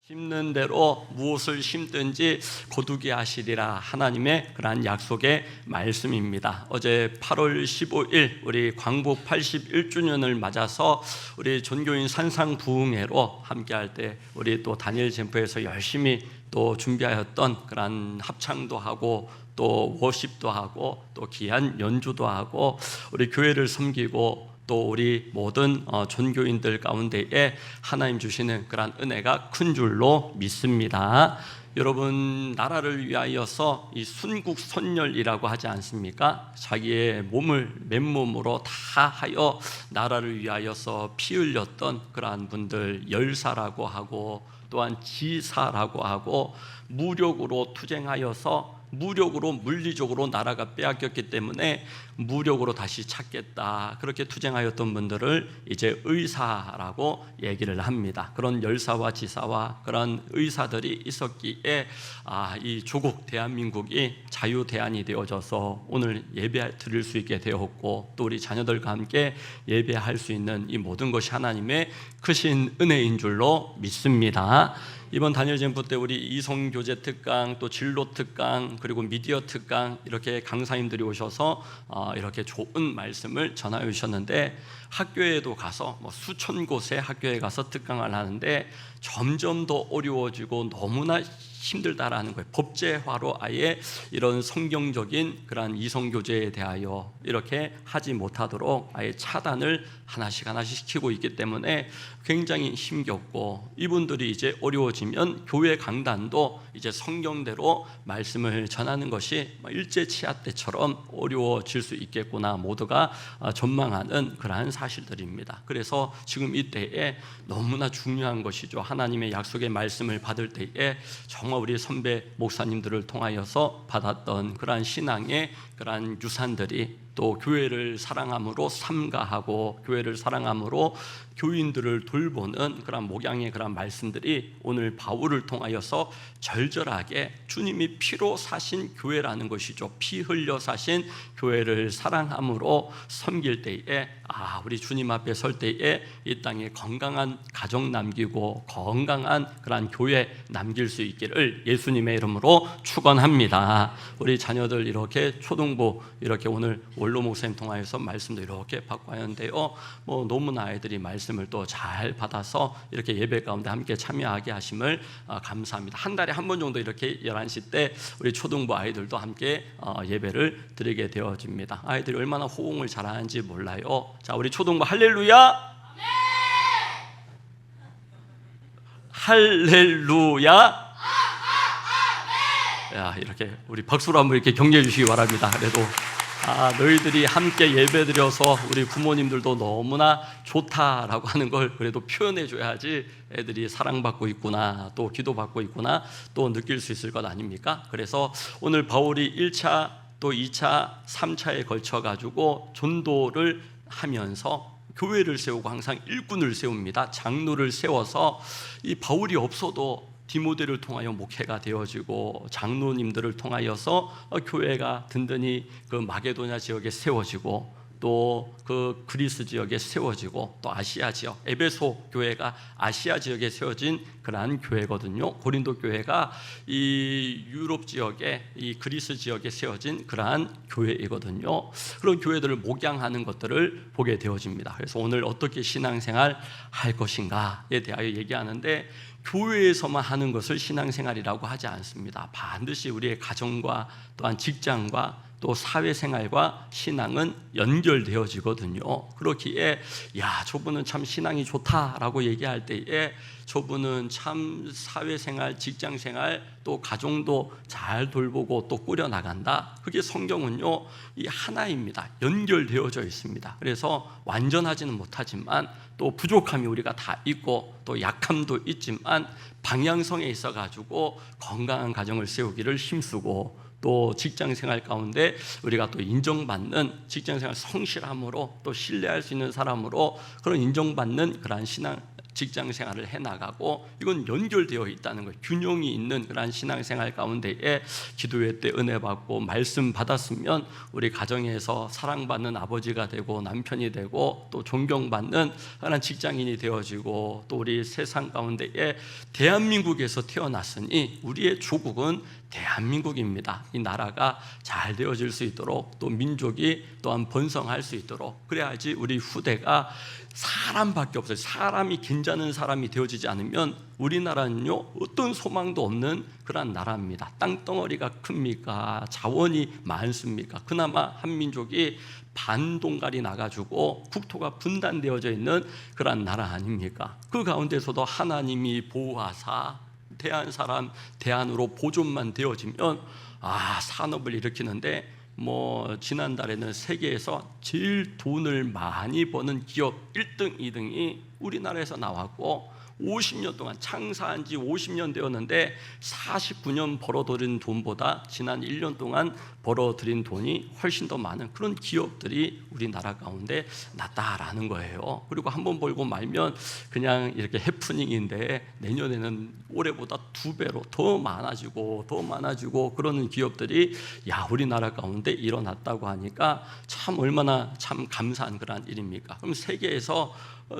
심는 대로 무엇을 심든지 거두게 하시리라, 하나님의 그러한 약속의 말씀입니다. 어제 8월 15일 우리 광복 81주년을 맞아서 우리 전교인 산상부흥회로 함께할 때 우리 또 다니엘 잼프에서 열심히 또 준비하였던 그러한 합창도 하고 또 워십도 하고 또 귀한 연주도 하고 우리 교회를 섬기고 또 우리 모든 전교인들 가운데에 하나님 주시는 그러한 은혜가 큰 줄로 믿습니다. 여러분, 나라를 위하여서 이 순국선열이라고 하지 않습니까? 자기의 몸을 맨몸으로 다 하여 나라를 위하여서 피 흘렸던 그러한 분들, 열사라고 하고 또한 지사라고 하고, 무력으로 투쟁하여서 무력으로 물리적으로 나라가 빼앗겼기 때문에 무력으로 다시 찾겠다, 그렇게 투쟁하였던 분들을 이제 의사라고 얘기를 합니다. 그런 열사와 지사와 그런 의사들이 있었기에 이 조국 대한민국이 자유대한이 되어져서 오늘 예배 드릴 수 있게 되었고, 또 우리 자녀들과 함께 예배할 수 있는 이 모든 것이 하나님의 크신 은혜인 줄로 믿습니다. 이번 다니엘 잼프 때 우리 이성교제 특강, 또 진로 특강, 그리고 미디어 특강, 이렇게 강사님들이 오셔서 이렇게 좋은 말씀을 전하여 주셨는데, 학교에도 가서 수천 곳의 학교에 가서 특강을 하는데 점점 더 어려워지고 너무나 힘들다라는 거예요. 법제화로 아예 이런 성경적인 그러한 이성교제에 대하여 이렇게 하지 못하도록 아예 차단을 하나씩 시키고 있기 때문에 굉장히 힘겹고, 이분들이 이제 어려워지면 교회 강단도 이제 성경대로 말씀을 전하는 것이 일제치하 때처럼 어려워질 수 있겠구나, 모두가 전망하는 그러한 사실들입니다. 그래서 지금 이때에 너무나 중요한 것이죠. 하나님의 약속의 말씀을 받을 때에 정말 우리 선배 목사님들을 통하여서 받았던 그러한 신앙의 그러한 유산들이 또 교회를 사랑함으로 삼가하고 교회를 사랑함으로 교인들을 돌보는 그런 목양의 그런 말씀들이 오늘 바울을 통하여서 절절하게 주님이 피로 사신 교회라는 것이죠. 피 흘려 사신 교회를 사랑함으로 섬길 때에 우리 주님 앞에 설 때에 이 땅에 건강한 가정 남기고 건강한 그런 교회 남길 수 있기를 예수님의 이름으로 축원합니다. 우리 자녀들 이렇게 초등부 이렇게 오늘 원로 목사님 통하여서 말씀도 이렇게 받고 하는데요, 너무나 아이들이 말씀을 또 잘 받아서 이렇게 예배 가운데 함께 참여하게 하심을 감사합니다. 한 달에 한 번 정도 이렇게 11시 때 우리 초등부 아이들도 함께 예배를 드리게 되어집니다. 아이들이 얼마나 호응을 잘하는지 몰라요. 자, 우리 초등부 할렐루야! 네! 할렐루야! 야, 이렇게 우리 박수로 한번 이렇게 격려해 주시기 바랍니다. 그래도 너희들이 함께 예배드려서 우리 부모님들도 너무나 좋다라고 하는 걸 그래도 표현해 줘야지 애들이 사랑받고 있구나, 또 기도받고 있구나 또 느낄 수 있을 것 아닙니까? 그래서 오늘 바울이 1차 또 2차 3차에 걸쳐 가지고 전도를 하면서 교회를 세우고 항상 일꾼을 세웁니다. 장로를 세워서 이 바울이 없어도 디모데를 통하여 목회가 되어지고, 장로님들을 통하여서 교회가 든든히 그 마게도냐 지역에 세워지고, 또 그 그리스 지역에 세워지고, 또 아시아 지역, 에베소 교회가 아시아 지역에 세워진 그러한 교회거든요. 고린도 교회가 이 유럽 지역에, 이 그리스 지역에 세워진 그러한 교회이거든요. 그런 교회들을 목양하는 것들을 보게 되어집니다. 그래서 오늘 어떻게 신앙생활 할 것인가에 대하여 얘기하는데, 교회에서만 하는 것을 신앙생활이라고 하지 않습니다. 반드시 우리의 가정과 또한 직장과 또 사회생활과 신앙은 연결되어지거든요. 그렇기에 저분은 참 신앙이 좋다라고 얘기할 때에 저분은 참 사회생활, 직장생활, 또 가정도 잘 돌보고 또 꾸려나간다. 그게 성경은요, 이 하나입니다. 연결되어져 있습니다. 그래서 완전하지는 못하지만 또 부족함이 우리가 다 있고 또 약함도 있지만 방향성에 있어 가지고 건강한 가정을 세우기를 힘쓰고, 또 직장생활 가운데 우리가 또 인정받는 직장생활 성실함으로 또 신뢰할 수 있는 사람으로 그런 인정받는 그러한 신앙 직장 생활을 해나가고 이건 연결되어 있다는 거예요. 균형이 있는 그런 신앙생활 가운데에 기도회 때 은혜 받고 말씀 받았으면 우리 가정에서 사랑받는 아버지가 되고 남편이 되고 또 존경받는 그런 직장인이 되어지고 또 우리 세상 가운데에 대한민국에서 태어났으니 우리의 조국은 대한민국입니다. 이 나라가 잘 되어질 수 있도록 또 민족이 또한 번성할 수 있도록 그래야지 우리 후대가 사람밖에 없어요. 사람이 괜찮은 사람이 되어지지 않으면 우리나라는요 어떤 소망도 없는 그런 나라입니다. 땅덩어리가 큽니까? 자원이 많습니까? 그나마 한민족이 반동갈이 나가지고 국토가 분단되어져 있는 그런 나라 아닙니까? 그 가운데서도 하나님이 보호하사 대한 사람 대안으로 보존만 되어지면 산업을 일으키는데 지난달에는 세계에서 제일 돈을 많이 버는 기업 1등, 2등이 우리나라에서 나왔고 50년 동안 창사한 지 50년 되었는데 49년 벌어들인 돈보다 지난 1년 동안 벌어들인 돈이 훨씬 더 많은 그런 기업들이 우리나라 가운데 났다라는 거예요. 그리고 한번 벌고 말면 그냥 이렇게 해프닝인데 내년에는 올해보다 2배로 더 많아지고 그러는 기업들이 우리나라 가운데 일어났다고 하니까 참 얼마나 참 감사한 그런 일입니까? 그럼 세계에서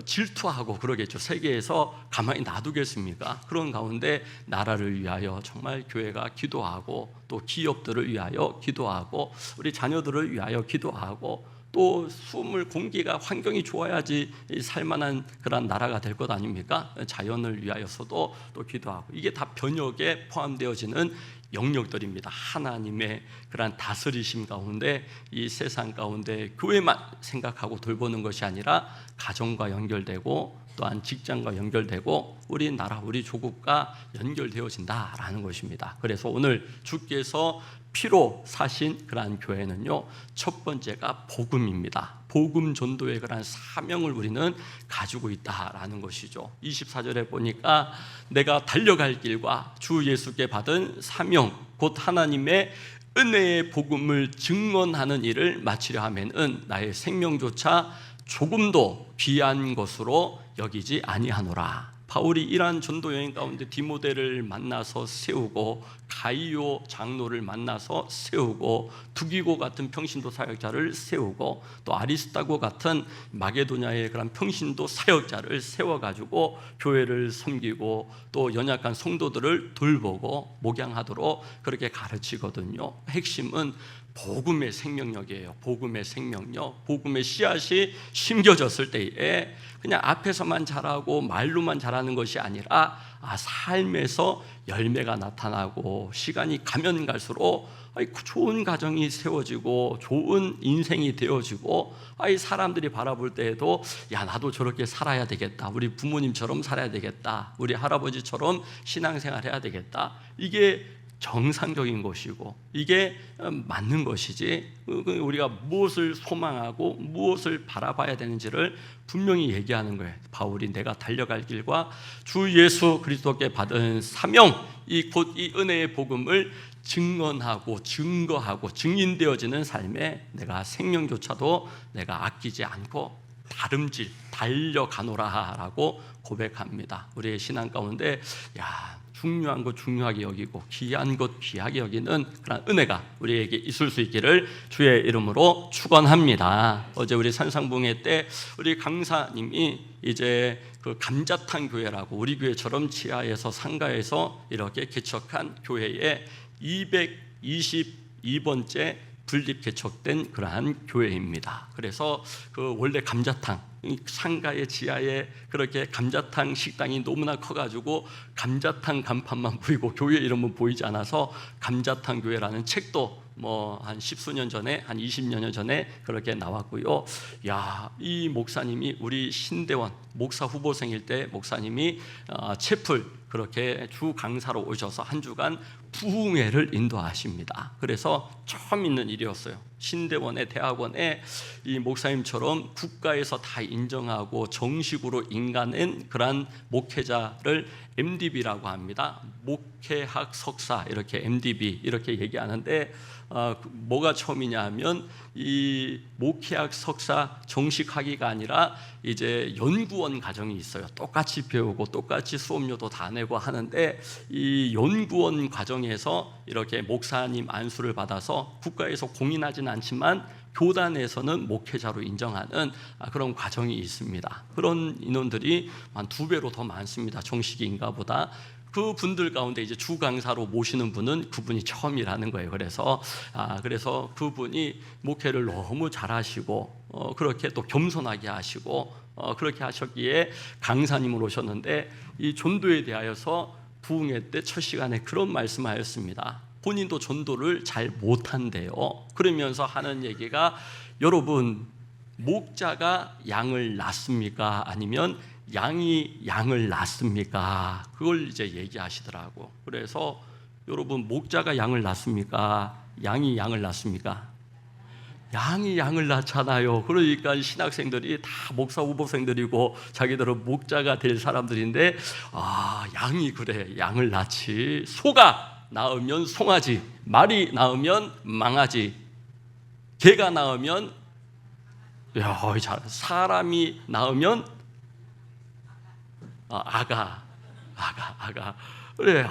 질투하고 그러겠죠. 세계에서 가만히 놔두겠습니까? 그런 가운데 나라를 위하여 정말 교회가 기도하고 또 기업들을 위하여 기도하고 우리 자녀들을 위하여 기도하고 또 숨을 공기가 환경이 좋아야지 살만한 그런 나라가 될 것 아닙니까? 자연을 위하여서도 또 기도하고 이게 다 번역에 포함되어지는 영역들입니다. 하나님의 그런 다스리심 가운데 이 세상 가운데 교회만 생각하고 돌보는 것이 아니라 가정과 연결되고 또한 직장과 연결되고 우리 나라 우리 조국과 연결되어진다라는 것입니다. 그래서 오늘 주께서 피로 사신 그러한 교회는요 첫 번째가 복음입니다. 복음 전도의 그런 사명을 우리는 가지고 있다라는 것이죠. 24절에 보니까 내가 달려갈 길과 주 예수께 받은 사명 곧 하나님의 은혜의 복음을 증언하는 일을 마치려 하면은 나의 생명조차 조금도 귀한 것으로 여기지 아니하노라. 바울이 이러한 전도 여행 가운데 디모데를 만나서 세우고 가이오 장로를 만나서 세우고 두기고 같은 평신도 사역자를 세우고 또 아리스타고 같은 마게도냐의 그런 평신도 사역자를 세워가지고 교회를 섬기고 또 연약한 성도들을 돌보고 목양하도록 그렇게 가르치거든요. 핵심은 복음의 생명력이에요. 복음의 생명력, 복음의 씨앗이 심겨졌을 때에 그냥 앞에서만 자라고 말로만 자라는 것이 아니라 삶에서 열매가 나타나고 시간이 가면 갈수록 좋은 가정이 세워지고 좋은 인생이 되어지고 사람들이 바라볼 때에도 나도 저렇게 살아야 되겠다, 우리 부모님처럼 살아야 되겠다, 우리 할아버지처럼 신앙생활 해야 되겠다, 이게 정상적인 것이고 이게 맞는 것이지 우리가 무엇을 소망하고 무엇을 바라봐야 되는지를 분명히 얘기하는 거예요. 바울이 내가 달려갈 길과 주 예수 그리스도께 받은 사명 곧 이 은혜의 복음을 증언하고 증거하고 증인되어지는 삶에 내가 생명조차도 내가 아끼지 않고 다름질 달려가노라라고 고백합니다. 우리의 신앙 가운데 중요한 것 중요하게 여기고 귀한 것 귀하게 여기는 그런 은혜가 우리에게 있을 수 있기를 주의 이름으로 축원합니다. 어제 우리 산상봉회 때 우리 강사님이 이제 그 감자탕 교회라고 우리 교회처럼 지하에서 상가에서 이렇게 개척한 교회에 222번째 분립 개척된 그러한 교회입니다. 그래서 그 원래 감자탕 상가의 지하에 그렇게 감자탕 식당이 너무나 커가지고 감자탕 간판만 보이고 교회 이름은 보이지 않아서 감자탕 교회라는 책도 한 10수년 전에 한 20년 전에 그렇게 나왔고요. 이 목사님이 우리 신대원 목사 후보생일 때 목사님이 채플 그렇게 주 강사로 오셔서 한 주간 부흥회를 인도하십니다. 그래서 처음 있는 일이었어요. 신대원의 대학원에 이 목사님처럼 국가에서 다 인정하고 정식으로 인간인 그런 목회자를 MDB라고 합니다. 목회학 석사 이렇게 MDB 이렇게 얘기하는데 뭐가 처음이냐 하면 이 목회학 석사 정식학위가 아니라 이제 연구원 과정이 있어요. 똑같이 배우고 똑같이 수업료도 다 내고 하는데, 이 연구원 과정에서 이렇게 목사님 안수를 받아서 국가에서 공인하지는 않지만 교단에서는 목회자로 인정하는 그런 과정이 있습니다. 그런 인원들이 한 2배로 더 많습니다. 정식인가보다. 그 분들 가운데 이제 주 강사로 모시는 분은 그분이 처음이라는 거예요. 그래서 그분이 목회를 너무 잘하시고 그렇게 또 겸손하게 하시고 그렇게 하셨기에 강사님으로 오셨는데, 이 전도에 대하여서 부흥회 때 첫 시간에 그런 말씀하였습니다. 본인도 전도를 잘 못한대요. 그러면서 하는 얘기가, 여러분 목자가 양을 낳습니까? 아니면 양이 양을 낳습니까? 그걸 이제 얘기하시더라고. 그래서 여러분 목자가 양을 낳습니까? 양이 양을 낳습니까? 양이 양을 낳잖아요. 그러니까 신학생들이 다 목사 후보생들이고 자기들은 목자가 될 사람들인데, 양이 그래 양을 낳지. 소가 낳으면 송아지, 말이 낳으면 망아지, 개가 낳으면 사람이 낳으면 아가. 그래.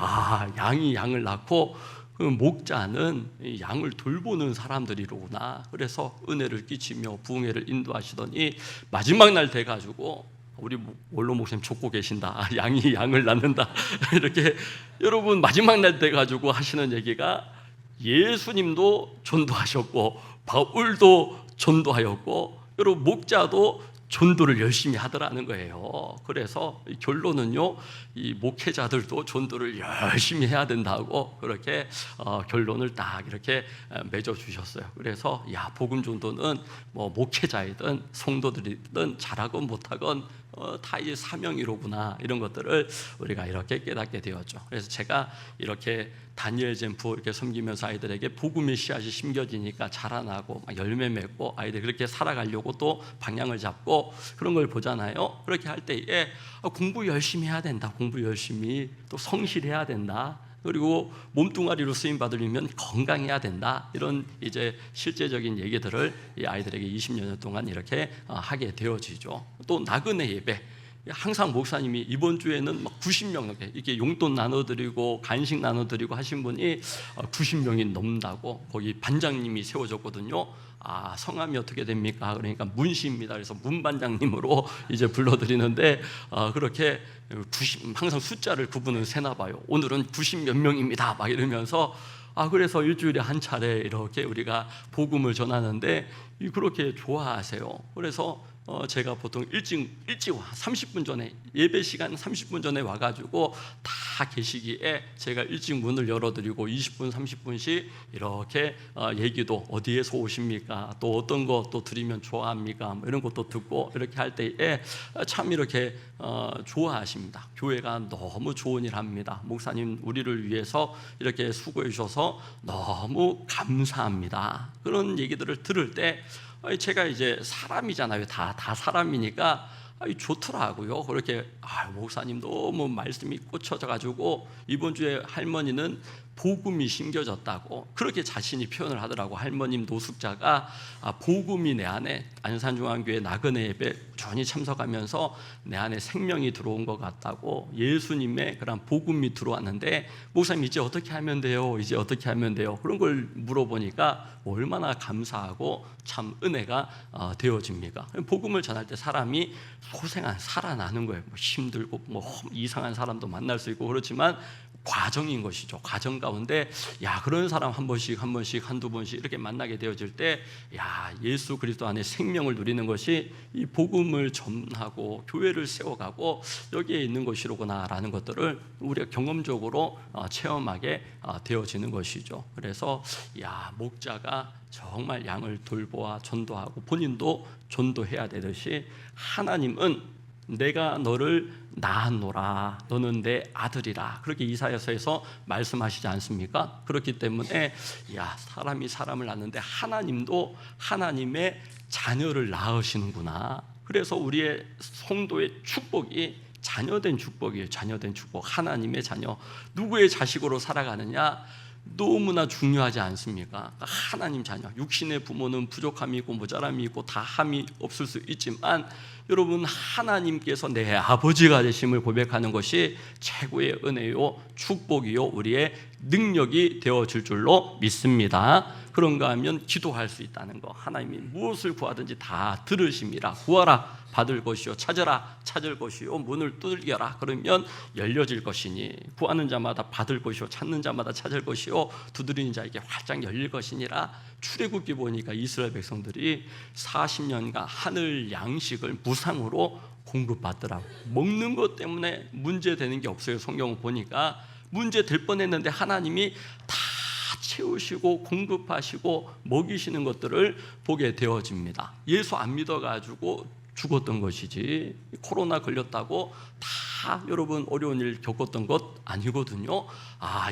양이 양을 낳고 그 목자는 양을 돌보는 사람들이로구나. 그래서 은혜를 끼치며 부흥회를 인도하시더니 마지막 날 돼가지고, 우리 원로 목사님 쫓고 계신다. 양이 양을 낳는다. 이렇게 여러분 마지막 날 돼가지고 하시는 얘기가, 예수님도 전도하셨고 바울도 전도하였고 여러분 목자도 전도를 열심히 하더라는 거예요. 그래서 결론은요, 이 목회자들도 전도를 열심히 해야 된다고 그렇게 결론을 딱 이렇게 맺어 주셨어요. 그래서 복음 전도는 뭐 목회자이든 성도들이든 잘하건 못하건 다 이제 사명이로구나, 이런 것들을 우리가 이렇게 깨닫게 되었죠. 그래서 제가 이렇게 다니엘 잼프 이렇게 섬기면서 아이들에게 복음의 씨앗이 심겨지니까 자라나고 열매 맺고 아이들이 그렇게 살아가려고 또 방향을 잡고 그런 걸 보잖아요. 그렇게 할 때에 공부 열심히 해야 된다. 공부 열심히, 또 성실해야 된다. 그리고 몸뚱아리로 쓰임 받으려면 건강해야 된다. 이런 이제 실제적인 얘기들을 이 아이들에게 20여 년 동안 이렇게 하게 되어지죠. 또 나그네 예배, 항상 목사님이 이번 주에는 막 90명 넘게 이렇게 용돈 나눠드리고 간식 나눠드리고 하신 분이 90명이 넘는다고 거기 반장님이 세워졌거든요. 성함이 어떻게 됩니까? 그러니까 문씨입니다. 그래서 문반장님으로 이제 불러드리는데, 그렇게 항상 숫자를 그분은 세나 봐요. 오늘은 90 몇 명입니다. 막 이러면서 그래서 일주일에 한 차례 이렇게 우리가 복음을 전하는데 그렇게 좋아하세요. 그래서 제가 보통 일찍 와 30분 전에, 예배 시간 30분 전에 와가지고 다 계시기에 제가 일찍 문을 열어드리고 20분 30분씩 이렇게 얘기도, 어디에서 오십니까? 또 어떤 거 또 드리면 좋아합니까? 뭐 이런 것도 듣고 이렇게 할 때에 참 이렇게 좋아하십니다. 교회가 너무 좋은 일 합니다. 목사님 우리를 위해서 이렇게 수고해 주셔서 너무 감사합니다. 그런 얘기들을 들을 때 제가 이제 사람이잖아요. 다 사람이니까 좋더라고요. 그렇게 목사님 너무 말씀이 꽂혀져 가지고 이번 주에 할머니는 복음이 심겨졌다고 그렇게 자신이 표현을 하더라고. 할머님 노숙자가 복음이 내 안에, 안산중앙교회 나그네 예배 전히 참석하면서 내 안에 생명이 들어온 것 같다고, 예수님의 그런 복음이 들어왔는데 목사님 이제 어떻게 하면 돼요? 이제 어떻게 하면 돼요? 그런 걸 물어보니까 얼마나 감사하고 참 은혜가 되어집니까? 복음을 전할 때 사람이 살아나는 거예요. 힘들고 이상한 사람도 만날 수 있고 그렇지만 과정인 것이죠. 과정 가운데 그런 사람 한 번씩 한두 번씩 이렇게 만나게 되어질 때 예수 그리스도 안에 생명을 누리는 것이 이 복음을 전하고 교회를 세워가고 여기에 있는 것이로구나라는 것들을 우리가 경험적으로 체험하게 되어지는 것이죠. 그래서 목자가 정말 양을 돌보아 전도하고 본인도 전도해야 되듯이, 하나님은 내가 너를 낳았노라, 너는 내 아들이라, 그렇게 이사야서에서 말씀하시지 않습니까? 그렇기 때문에 사람이 사람을 낳는데 하나님도 하나님의 자녀를 낳으시는구나. 그래서 우리의 성도의 축복이 자녀된 축복이에요. 자녀된 축복, 하나님의 자녀. 누구의 자식으로 살아가느냐? 너무나 중요하지 않습니까? 하나님 자녀, 육신의 부모는 부족함이 있고 모자람이 있고 다함이 없을 수 있지만 여러분, 하나님께서 내 아버지가 되심을 고백하는 것이 최고의 은혜요 축복이요 우리의 능력이 되어질 줄로 믿습니다. 그런가 하면 기도할 수 있다는 거, 하나님이 무엇을 구하든지 다 들으심이라. 구하라 받을 것이요, 찾으라 찾을 것이요, 문을 두드려라 그러면 열려질 것이니, 구하는 자마다 받을 것이요, 찾는 자마다 찾을 것이요, 두드리는 자에게 활짝 열릴 것이니라. 출애굽기 보니까 이스라엘 백성들이 40년간 하늘 양식을 무상으로 공급받더라고. 먹는 것 때문에 문제되는 게 없어요. 성경을 보니까 문제 될 뻔했는데 하나님이 다 채우시고 공급하시고 먹이시는 것들을 보게 되어집니다. 예수 안 믿어가지고 죽었던 것이지, 코로나 걸렸다고 다 여러분 어려운 일 겪었던 것 아니거든요.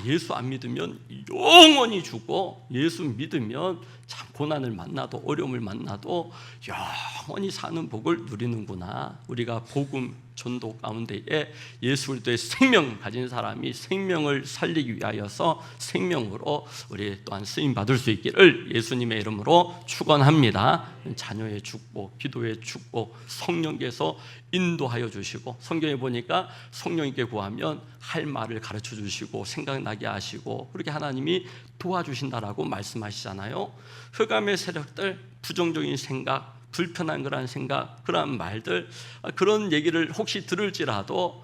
예수 안 믿으면 영원히 죽고, 예수 믿으면 참 고난을 만나도 어려움을 만나도 영원히 사는 복을 누리는구나. 우리가 복음 전도 가운데에 예수 그리스도의 생명 가진 사람이 생명을 살리기 위하여서 생명으로 우리 또한 쓰임 받을 수 있기를 예수님의 이름으로 축원합니다. 자녀의 축복, 기도의 축복, 성령께서 인도하여 주시고, 성경에 보니까 성령님께 구하면 할 말을 가르쳐 주시고 생각나게 하시고 그렇게 하나님이 도와주신다라고 말씀하시잖아요. 흑암의 세력들, 부정적인 생각, 불편한 그런 생각, 그런 말들, 그런 얘기를 혹시 들을지라도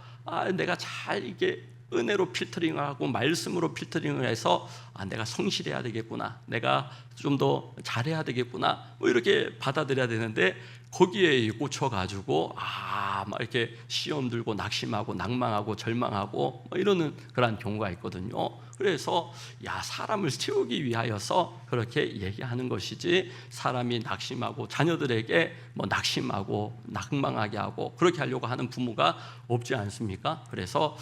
내가 잘 이게 은혜로 필터링하고 말씀으로 필터링을 해서 내가 성실해야 되겠구나, 내가 좀 더 잘해야 되겠구나, 이렇게 받아들여야 되는데 거기에 꽂혀가지고 막 이렇게 시험 들고 낙심하고 낭망하고 절망하고 이러는 그런 경우가 있거든요. 그래서 사람을 세우기 위하여서 그렇게 얘기하는 것이지, 사람이 낙심하고 자녀들에게 낙심하고 낭망하게 하고 그렇게 하려고 하는 부모가 없지 않습니까? 그래서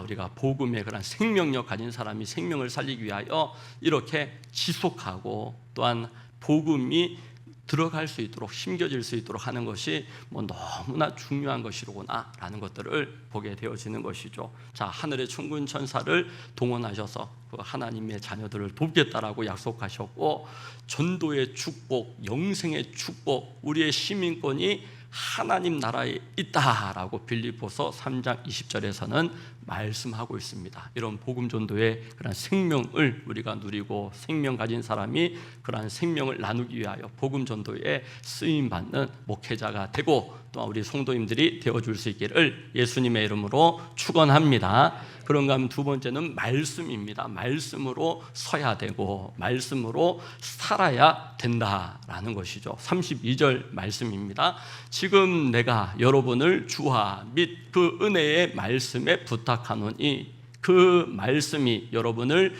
우리가 복음의 그런 생명력 가진 사람이 생명을 살리기 위하여 이렇게 지속하고 또한 복음이 들어갈 수 있도록, 심겨질 수 있도록 하는 것이 너무나 중요한 것이로구나라는 것들을 보게 되어지는 것이죠. 자, 하늘의 천군 천사를 동원하셔서 그 하나님의 자녀들을 돕겠다라고 약속하셨고, 전도의 축복, 영생의 축복, 우리의 시민권이 하나님 나라에 있다라고 빌립보서 3장 20절에서는 말씀하고 있습니다. 이런 복음 전도의 그런 생명을 우리가 누리고, 생명 가진 사람이 그러한 생명을 나누기 위하여 복음 전도에 쓰임 받는 목회자가 되고, 또 우리 성도님들이 되어줄 수 있기를 예수님의 이름으로 축원합니다. 그런가 하면 두 번째는 말씀입니다. 말씀으로 서야 되고 말씀으로 살아야 된다라는 것이죠. 32절 말씀입니다. 지금 내가 여러분을 주와 및 그 은혜의 말씀에 부탁하노니 그 말씀이 여러분을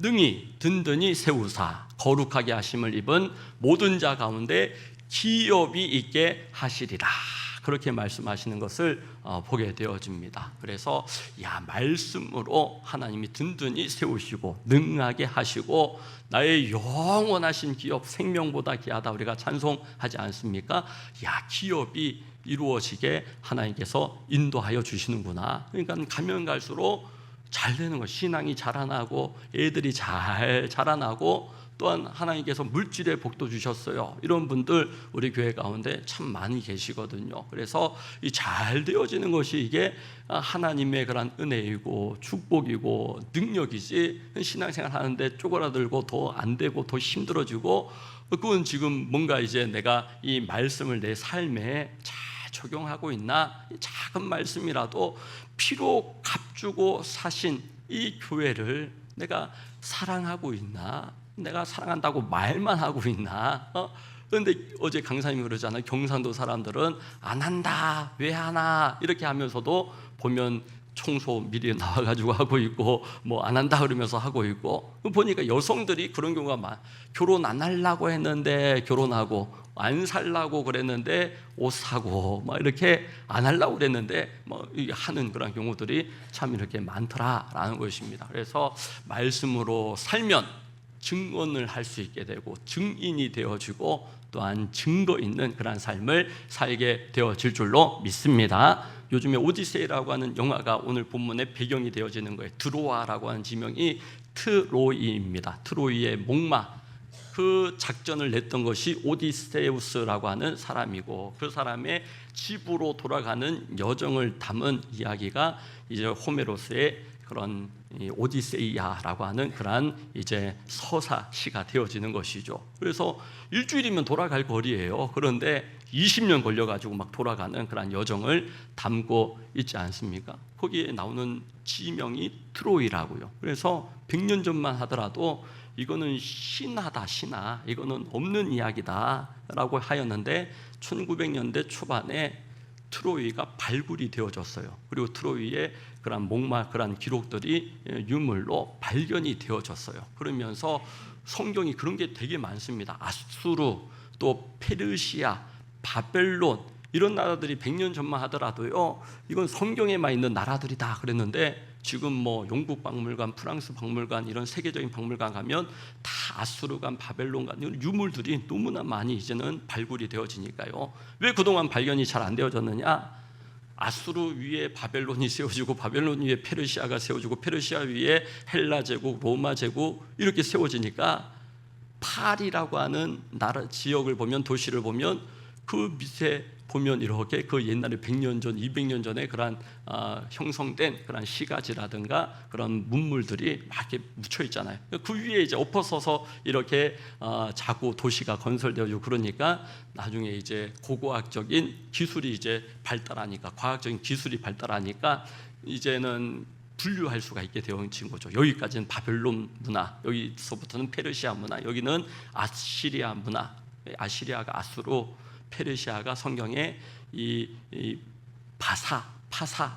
능히 든든히 세우사 거룩하게 하심을 입은 모든 자 가운데 기업이 있게 하시리라. 그렇게 말씀하시는 것을 보게 되어집니다. 그래서 말씀으로 하나님이 든든히 세우시고 능하게 하시고, 나의 영원하신 기업, 생명보다 귀하다 우리가 찬송하지 않습니까? 기업이 이루어지게 하나님께서 인도하여 주시는구나. 그러니까 가면 갈수록 잘 되는 것, 신앙이 자라나고 애들이 잘 자라나고, 또한 하나님께서 물질의 복도 주셨어요. 이런 분들 우리 교회 가운데 참 많이 계시거든요. 그래서 이 잘 되어지는 것이 이게 하나님의 그런 은혜이고 축복이고 능력이지, 신앙생활 하는데 쪼그라들고 더 안 되고 더 힘들어지고, 그건 지금 뭔가 이제 내가 이 말씀을 내 삶에 잘 적용하고 있나, 작은 말씀이라도 피로 값주고 사신 이 교회를 내가 사랑하고 있나, 내가 사랑한다고 말만 하고 있나? 그런데 어제 강사님이 그러잖아요. 경상도 사람들은 안 한다, 왜 하나 이렇게 하면서도 보면 청소 미리 나와가지고 하고 있고, 안 한다 그러면서 하고 있고, 보니까 여성들이 그런 경우가 많아. 결혼 안 하려고 했는데 결혼하고, 안 살라고 그랬는데 옷 사고, 이렇게 안 하려고 그랬는데 하는 그런 경우들이 참 이렇게 많더라라는 것입니다. 그래서 말씀으로 살면 증언을 할 수 있게 되고 증인이 되어지고, 또한 증거 있는 그런 삶을 살게 되어질 줄로 믿습니다. 요즘에 오디세이라고 하는 영화가 오늘 본문의 배경이 되어지는 거예요. 드로아라고 하는 지명이 트로이입니다. 트로이의 목마, 그 작전을 냈던 것이 오디세우스라고 하는 사람이고, 그 사람의 집으로 돌아가는 여정을 담은 이야기가 이제 호메로스의 그런 오디세이아라고 하는 그러한 이제 서사시가 되어지는 것이죠. 그래서 일주일이면 돌아갈 거리예요. 그런데 20년 걸려가지고 막 돌아가는 그런 여정을 담고 있지 않습니까? 거기에 나오는 지명이 트로이라고요. 그래서 100년 전만 하더라도 이거는 신화다, 신화, 이거는 없는 이야기다 라고 하였는데 1900년대 초반에 트로이가 발굴이 되어졌어요. 그리고 트로이의 그런 목마, 그런 기록들이 유물로 발견이 되어졌어요. 그러면서 성경이 그런 게 되게 많습니다. 아수르, 또 페르시아, 바벨론, 이런 나라들이 100년 전만 하더라도요, 이건 성경에만 있는 나라들이다 그랬는데, 지금 뭐 영국 박물관, 프랑스 박물관, 이런 세계적인 박물관 가면 다 아수르관, 바벨론관, 이런 유물들이 너무나 많이 이제는 발굴이 되어지니까요. 왜 그동안 발견이 잘 안 되어졌느냐? 아수르 위에 바벨론이 세워지고, 바벨론 위에 페르시아가 세워지고, 페르시아 위에 헬라 제국, 로마 제국 이렇게 세워지니까, 팔이라고 하는 나라 지역을 보면, 도시를 보면 그 밑에 보면 이렇게 그 옛날에 100년 전, 200년 전에 그런 형성된 그런 시가지라든가 그런 문물들이 막 이렇게 묻혀 있잖아요. 그 위에 이제 엎어서서 이렇게 자꾸 도시가 건설되어지고, 그러니까 나중에 이제 고고학적인 기술이 이제 발달하니까, 과학적인 기술이 발달하니까 이제는 분류할 수가 있게 되어진 거죠. 여기까지는 바벨론 문화, 여기서부터는 페르시아 문화, 여기는 아시리아 문화. 아시리아가 아수르, 페르시아가 성경에 이 파사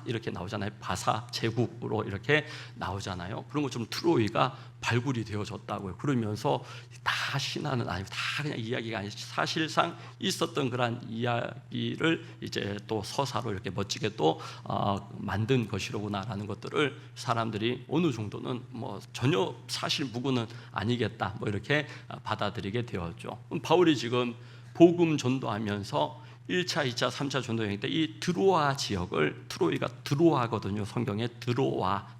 이렇게 나오잖아요. 바사 제국으로 이렇게 나오잖아요. 그런 것처럼 트로이가 발굴이 되어졌다고요. 그러면서 다 신화는 아니고 다 그냥 이야기가 아니고 사실상 있었던 그런 이야기를 이제 또 서사로 이렇게 멋지게 또 만든 것이로구나라는 것들을 사람들이 어느 정도는 뭐 전혀 사실 무근은 아니겠다 뭐 이렇게 받아들이게 되었죠. 바울이 지금 복음 전도하면서 1차, 2차, 3차 전도 여행 때 이 드로아 지역을, 트로이가 드로아거든요. 성경에 드로아.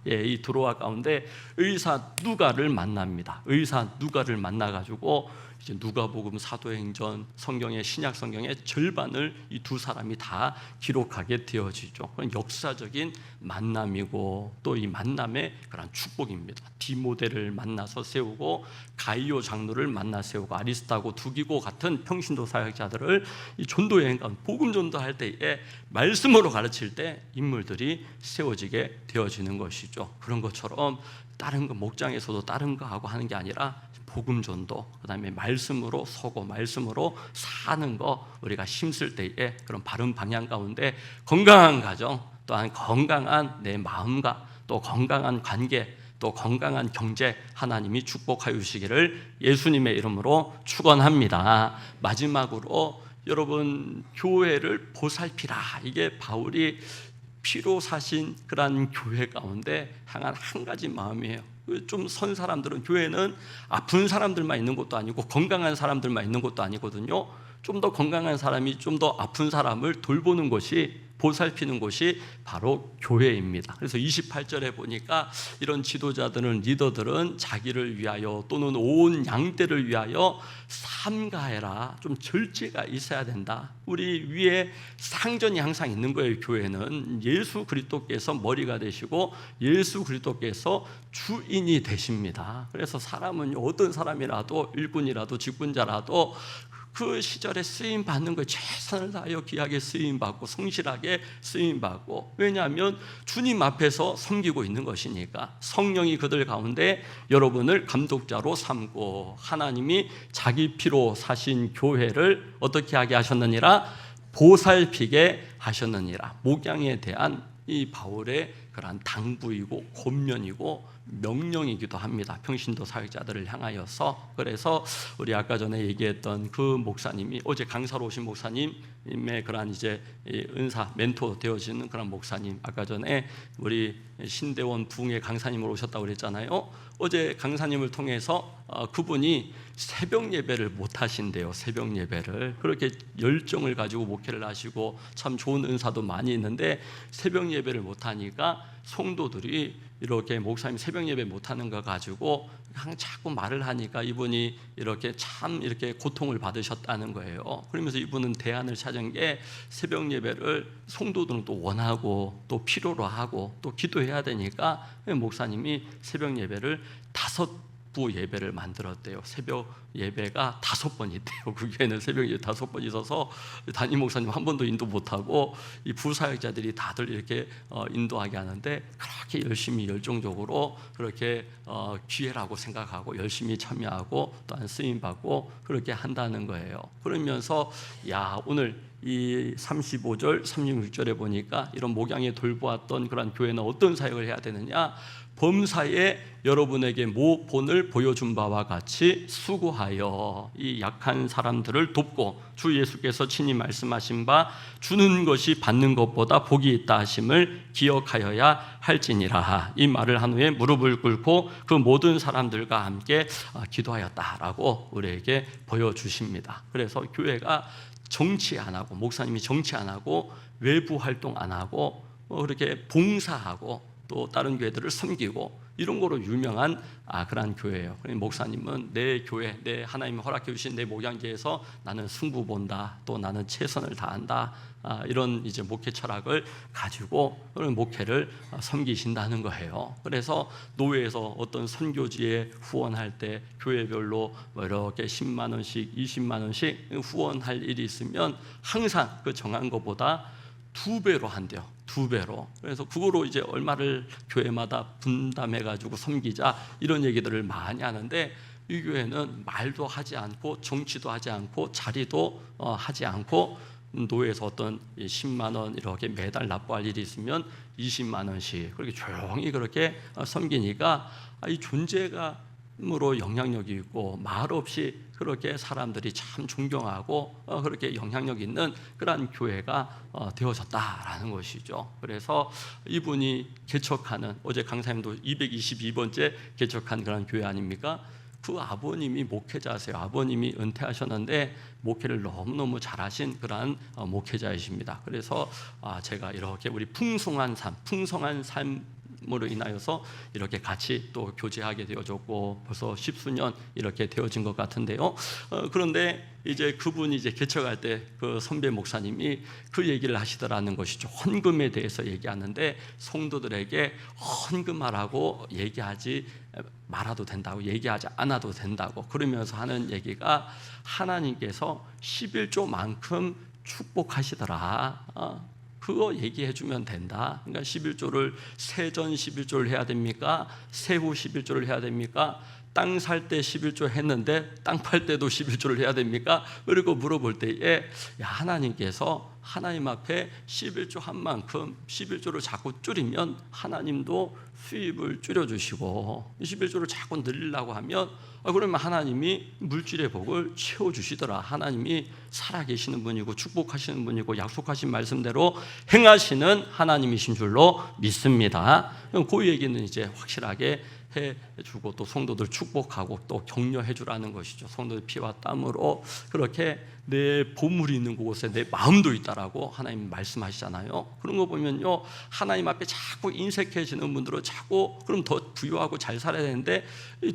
예, 이 드로아 가운데 의사 누가를 만납니다. 의사 누가를 만나가지고 이제 누가복음, 사도행전, 성경의 신약 성경의 절반을 이 두 사람이 다 기록하게 되어지죠. 그건 역사적인 만남이고, 또 이 만남의 그런 축복입니다. 디모데를 만나서 세우고, 가이오 장로를 만나 세우고, 아리스타고, 두기고 같은 평신도 사역자들을 이 전도 여행 가운데 복음 전도할 때에 말씀으로 가르칠 때 인물들이 세워지게 되어지는 것이죠. 그런 것처럼 다른 거, 목장에서도 다른 거 하고 하는 게 아니라 복음 전도, 그 다음에 말씀으로 서고 말씀으로 사는 거 우리가 힘쓸 때에 그런 바른 방향 가운데 건강한 가정, 또한 건강한 내 마음과 또 건강한 관계, 또 건강한 경제 하나님이 축복하여 주시기를 예수님의 이름으로 축원합니다. 마지막으로 여러분, 교회를 보살피라. 이게 바울이 피로 사신 그런 교회 가운데 향한 한 가지 마음이에요. 좀 선 사람들은, 교회는 아픈 사람들만 있는 것도 아니고 건강한 사람들만 있는 것도 아니거든요. 좀 더 건강한 사람이 좀 더 아픈 사람을 돌보는 것이, 보살피는 곳이 바로 교회입니다. 그래서 28절에 보니까 이런 지도자들은, 리더들은 자기를 위하여 또는 온 양떼를 위하여 삼가해라. 좀 절제가 있어야 된다. 우리 위에 상전이 항상 있는 거예요. 교회는 예수 그리스도께서 머리가 되시고 예수 그리스도께서 주인이 되십니다. 그래서 사람은 어떤 사람이라도, 일꾼이라도 직분자라도 그 시절에 쓰임 받는 거에 최선을 다하여 귀하게 쓰임 받고 성실하게 쓰임 받고, 왜냐하면 주님 앞에서 섬기고 있는 것이니까. 성령이 그들 가운데 여러분을 감독자로 삼고, 하나님이 자기 피로 사신 교회를 어떻게 하게 하셨느니라? 보살피게 하셨느니라. 목양에 대한 이 바울의 그러한 당부이고 권면이고 명령이기도 합니다. 평신도 사역자들을 향하여서. 그래서 우리 아까 전에 얘기했던 그 목사님이, 어제 강사로 오신 목사님의 그러한 이제 은사 멘토 되어지는 그런 목사님, 아까 전에 우리 신대원 부흥회 강사님으로 오셨다고 그랬잖아요. 어제 강사님을 통해서 그분이 새벽 예배를 못 하신대요. 새벽 예배를 그렇게 열정을 가지고 목회를 하시고 참 좋은 은사도 많이 있는데 새벽 예배를 못 하니까 성도들이 이렇게 목사님 새벽 예배 못 하는 거 가지고 자꾸 말을 하니까 이분이 이렇게 참 이렇게 고통을 받으셨다는 거예요. 그러면서 이분은 대안을 찾은 게 새벽 예배를 성도들은 또 원하고 또 필요로 하고 또 기도해야 되니까 목사님이 새벽 예배를 5부 예배를 만들었대요. 새벽 예배가 5번 있대요. 그 교회는 새벽 예배 5번 있어서 담임 목사님 한 번도 인도 못하고 이 부사역자들이 다들 이렇게 인도하게 하는데 그렇게 열심히 열정적으로 그렇게 기회라고 생각하고 열심히 참여하고 또한 쓰임받고 그렇게 한다는 거예요. 그러면서 야, 오늘 이 35절 36절에 보니까 이런 목양에 돌보았던 그런 교회는 어떤 사역을 해야 되느냐, 범사에 여러분에게 모본을 보여준 바와 같이 수고하여 이 약한 사람들을 돕고 주 예수께서 친히 말씀하신 바 주는 것이 받는 것보다 복이 있다 하심을 기억하여야 할지니라. 이 말을 한 후에 무릎을 꿇고 그 모든 사람들과 함께 기도하였다라고 우리에게 보여주십니다. 그래서 교회가 정치 안 하고, 목사님이 정치 안 하고, 외부 활동 안 하고, 그렇게 봉사하고 또 다른 교회들을 섬기고 이런 거로 유명한 그런 교회예요. 목사님은 내 교회, 내 하나님이 허락해 주신 내 목양제에서 나는 승부 본다, 또 나는 최선을 다한다, 이런 이제 목회 철학을 가지고 그런 목회를 섬기신다는 거예요. 그래서 노회에서 어떤 선교지에 후원할 때 교회별로 이렇게 10만 원씩, 20만 원씩 후원할 일이 있으면 항상 그 정한 것보다 2배로 한대요. 2배로. 그래서 그거로 이제 얼마를 교회마다 분담해가지고 섬기자, 이런 얘기들을 많이 하는데 이 교회는 말도 하지 않고 정치도 하지 않고 자리도 하지 않고 노회에서 어떤 10만 원 이렇게 매달 납부할 일이 있으면 20만 원씩 그렇게 조용히 그렇게 섬기니까 이 존재감으로 영향력이 있고 말없이 그렇게 사람들이 참 존경하고 그렇게 영향력 있는 그러한 교회가 되어졌다라는 것이죠. 그래서 이분이 개척하는, 어제 강사님도 222번째 개척한 그런 교회 아닙니까? 그 아버님이 목회자세요. 아버님이 은퇴하셨는데 목회를 너무너무 잘하신 그러한 목회자이십니다. 그래서 제가 이렇게 우리 풍성한 삶으로 인하여서 이렇게 같이 또 교제하게 되어졌고 벌써 10수년 이렇게 되어진 것 같은데요. 그런데 이제 그분이 이제 개척할 때 그 선배 목사님이 그 얘기를 하시더라는 것이죠. 헌금에 대해서 얘기하는데 성도들에게 헌금하라고 얘기하지 말아도 된다고, 얘기하지 않아도 된다고 그러면서 하는 얘기가 하나님께서 11조만큼 축복하시더라. 그거 얘기해 주면 된다. 그러니까 11조를 세전 11조를 해야 됩니까? 세후 11조를 해야 됩니까? 땅 살 때 11조 했는데 땅 팔 때도 11조를 해야 됩니까? 그리고 물어볼 때에 하나님께서 하나님 앞에 11조 한 만큼 11조를 자꾸 줄이면 하나님도 수입을 줄여주시고 11조를 자꾸 늘리려고 하면 그러면 하나님이 물질의 복을 채워주시더라. 하나님이 살아계시는 분이고 축복하시는 분이고 약속하신 말씀대로 행하시는 하나님이신 줄로 믿습니다. 그 얘기는 이제 확실하게 해주고 또 성도들 축복하고 또 격려해 주라는 것이죠. 성도들 피와 땀으로 그렇게 내 보물이 있는 곳에 내 마음도 있다라고 하나님 말씀하시잖아요. 그런 거 보면요, 하나님 앞에 자꾸 인색해지는 분들은 자꾸 그럼 더 부유하고 잘 살아야 되는데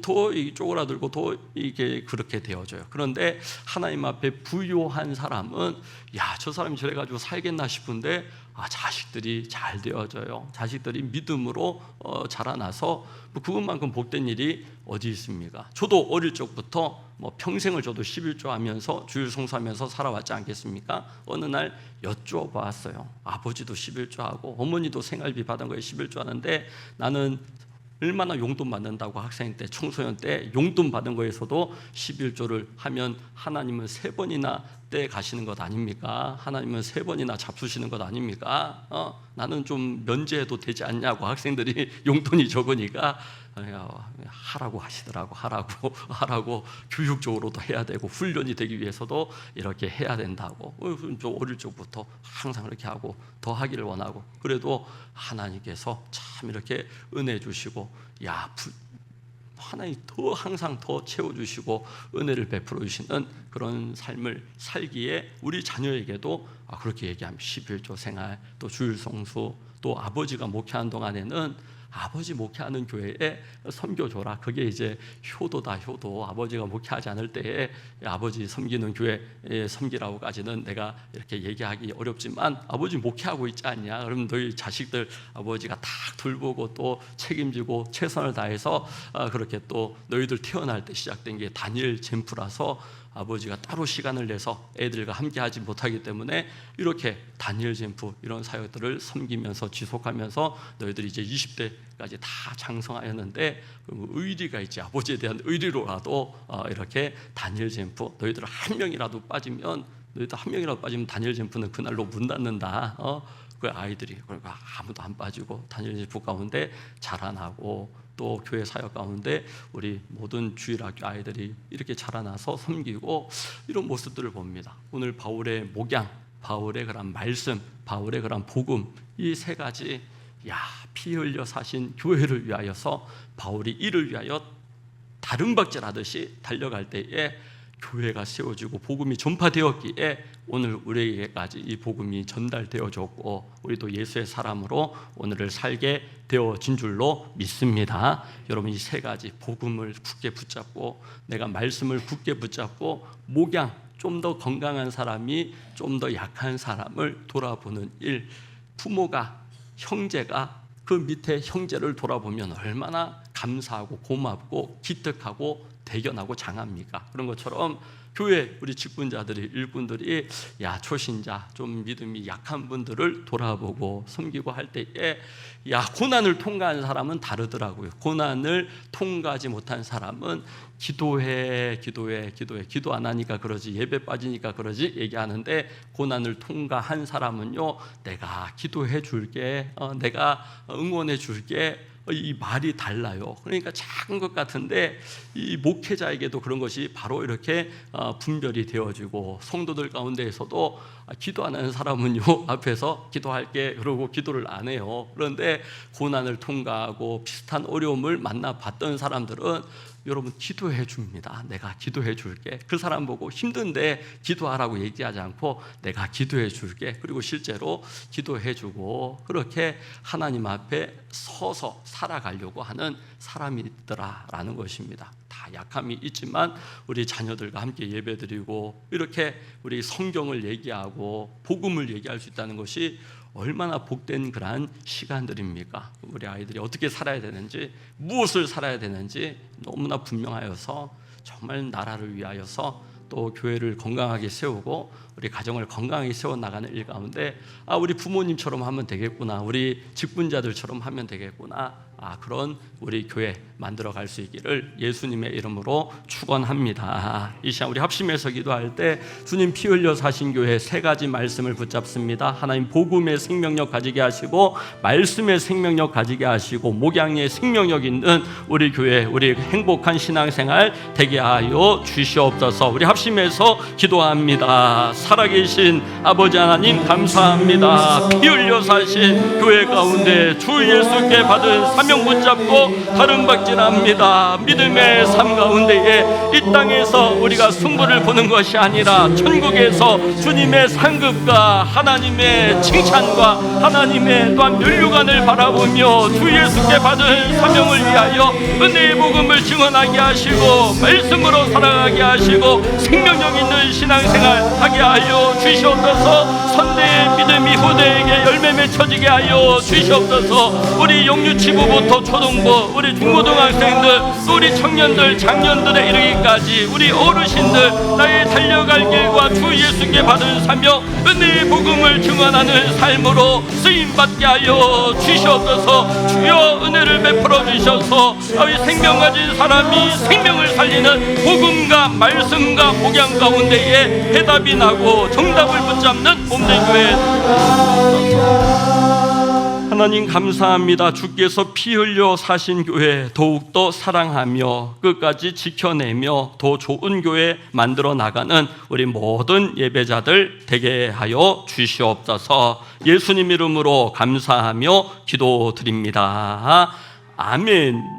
더 쪼그라들고 더 이게 그렇게 되어져요. 그런데 하나님 앞에 부유한 사람은 저 사람이 저래가지고 살겠나 싶은데 자식들이 잘 되어져요. 자식들이 믿음으로 자라나서 그것만큼 복된 일이 어디 있습니까? 저도 어릴 적부터 평생을 저도 11조 하면서 주일 성수하면서 살아왔지 않겠습니까? 어느 날 여쭤봤어요. 아버지도 11조 하고 어머니도 생활비 받은 거에 11조 하는데 나는 얼마나 용돈 받는다고 학생 때, 청소년 때 용돈 받은 거에서도 11조를 하면 하나님은 3번이나 떼 가시는 것 아닙니까? 하나님은 3번이나 잡수시는 것 아닙니까? 나는 좀 면제해도 되지 않냐고 학생들이 용돈이 적으니까 하라고 하시더라고. 하라고 교육적으로도 해야 되고 훈련이 되기 위해서도 이렇게 해야 된다고. 좀 어릴 적부터 항상 이렇게 하고 더 하기를 원하고, 그래도 하나님께서 참 이렇게 은혜 주시고, 하나님 항상 더 채워주시고 은혜를 베풀어 주시는 그런 삶을 살기에 우리 자녀에게도 그렇게 얘기하면 11조 생활, 또 주일 성수, 또 아버지가 목회하는 동안에는 아버지 목회하는 교회에 섬겨줘라. 그게 이제 효도다. 효도. 아버지가 목회하지 않을 때에 아버지 섬기는 교회에 섬기라고까지는 내가 이렇게 얘기하기 어렵지만, 아버지 목회하고 있지 않냐? 그럼 너희 자식들 아버지가 다 돌보고 또 책임지고 최선을 다해서 그렇게 또 너희들 태어날 때 시작된 게 다니엘 젬프라서 아버지가 따로 시간을 내서 애들과 함께 하지 못하기 때문에 이렇게 다니엘 젬프 이런 사역들을 섬기면서 지속하면서 너희들이 이제 20대까지 다 장성하였는데, 의리가 있지. 아버지에 대한 의리로라도 이렇게 다니엘 젬프, 너희들 한 명이라도 빠지면 다니엘 젬프는 그날로 문 닫는다. 그 아이들이 그러니까 아무도 안 빠지고 다니엘 젬프 가운데 자라나고, 또 교회 사역 가운데 우리 모든 주일학교 아이들이 이렇게 자라나서 섬기고, 이런 모습들을 봅니다. 오늘 바울의 목양, 바울의 그런 말씀, 바울의 그런 복음, 이 3가지 피 흘려 사신 교회를 위하여서 바울이 이를 위하여 다름박질하듯이 달려갈 때에 교회가 세워지고 복음이 전파되었기에 오늘 우리에게까지 이 복음이 전달되어졌고, 우리도 예수의 사람으로 오늘을 살게 되어진 줄로 믿습니다. 여러분, 이 3가지 복음을 굳게 붙잡고, 내가 말씀을 굳게 붙잡고, 목양, 좀 더 건강한 사람이 좀 더 약한 사람을 돌아보는 일, 부모가, 형제가 그 밑에 형제를 돌아보면 얼마나 감사하고 고맙고 기특하고 대견하고 장합니까? 그런 것처럼 교회 우리 직분자들이, 일꾼들이 초신자, 좀 믿음이 약한 분들을 돌아보고 섬기고 할 때에 고난을 통과한 사람은 다르더라고요. 고난을 통과하지 못한 사람은 기도해 기도 안 하니까 그러지, 예배 빠지니까 그러지 얘기하는데, 고난을 통과한 사람은요, 내가 기도해 줄게, 내가 응원해 줄게, 이 말이 달라요. 그러니까 작은 것 같은데 이 목회자에게도 그런 것이 바로 이렇게 분별이 되어지고, 성도들 가운데에서도 기도 안 하는 사람은요, 앞에서 기도할게 그러고 기도를 안 해요. 그런데 고난을 통과하고 비슷한 어려움을 만나봤던 사람들은 여러분 기도해 줍니다. 내가 기도해 줄게. 그 사람 보고 힘든데 기도하라고 얘기하지 않고 내가 기도해 줄게. 그리고 실제로 기도해 주고, 그렇게 하나님 앞에 서서 살아가려고 하는 사람이 있더라라는 것입니다. 다 약함이 있지만 우리 자녀들과 함께 예배드리고, 이렇게 우리 성경을 얘기하고 복음을 얘기할 수 있다는 것이 얼마나 복된 그러한 시간들입니까? 우리 아이들이 어떻게 살아야 되는지, 무엇을 살아야 되는지 너무나 분명하여서, 정말 나라를 위하여서 또 교회를 건강하게 세우고 우리 가정을 건강하게 세워나가는 일 가운데 우리 부모님처럼 하면 되겠구나, 우리 직분자들처럼 하면 되겠구나, 그런 우리 교회 만들어갈 수 있기를 예수님의 이름으로 축원합니다. 이 시간 우리 합심해서 기도할 때 주님 피 흘려 사신 교회 3가지 말씀을 붙잡습니다. 하나님 복음의 생명력 가지게 하시고, 말씀의 생명력 가지게 하시고, 목양의 생명력 있는 우리 교회, 우리 행복한 신앙생활 되게 하여 주시옵소서. 우리 합심해서 기도합니다. 살아계신 아버지 하나님 감사합니다. 피 흘려 사신 교회 가운데 주 예수께 받은 사명 붙잡고 다름박질합니다. 믿음의 삶 가운데에 이 땅에서 우리가 승부를 보는 것이 아니라 천국에서 주님의 상급과 하나님의 칭찬과 하나님의 또한 면류관을 바라보며 주 예수께 받은 사명을 위하여 은혜의 복음을 증언하게 하시고, 말씀으로 살아가게 하시고, 생명력 있는 신앙생활 하게 하여 주시옵소서. 선대의 믿음이 후대에게 열매 맺혀지게 하여 주시옵소서. 우리 영유치부부 유치부부터 초등부, 우리 중고등학생들, 또 우리 청년들, 장년들에 이르기까지 우리 어르신들 나의 달려갈 길과 주 예수께 받은 사명, 은혜의 복음을 증언하는 삶으로 쓰임받게 하여 주시옵소서. 주여 은혜를 베풀어 주셔서 이 생명 가진 사람이 생명을 살리는 복음과 말씀과 복양 가운데에 해답이 나고 정답을 붙잡는 몸된 교회. 하나님 감사합니다. 주께서 피 흘려 사신 교회 더욱더 사랑하며 끝까지 지켜내며 더 좋은 교회 만들어 나가는 우리 모든 예배자들 되게 하여 주시옵소서. 예수님 이름으로 감사하며 기도드립니다. 아멘.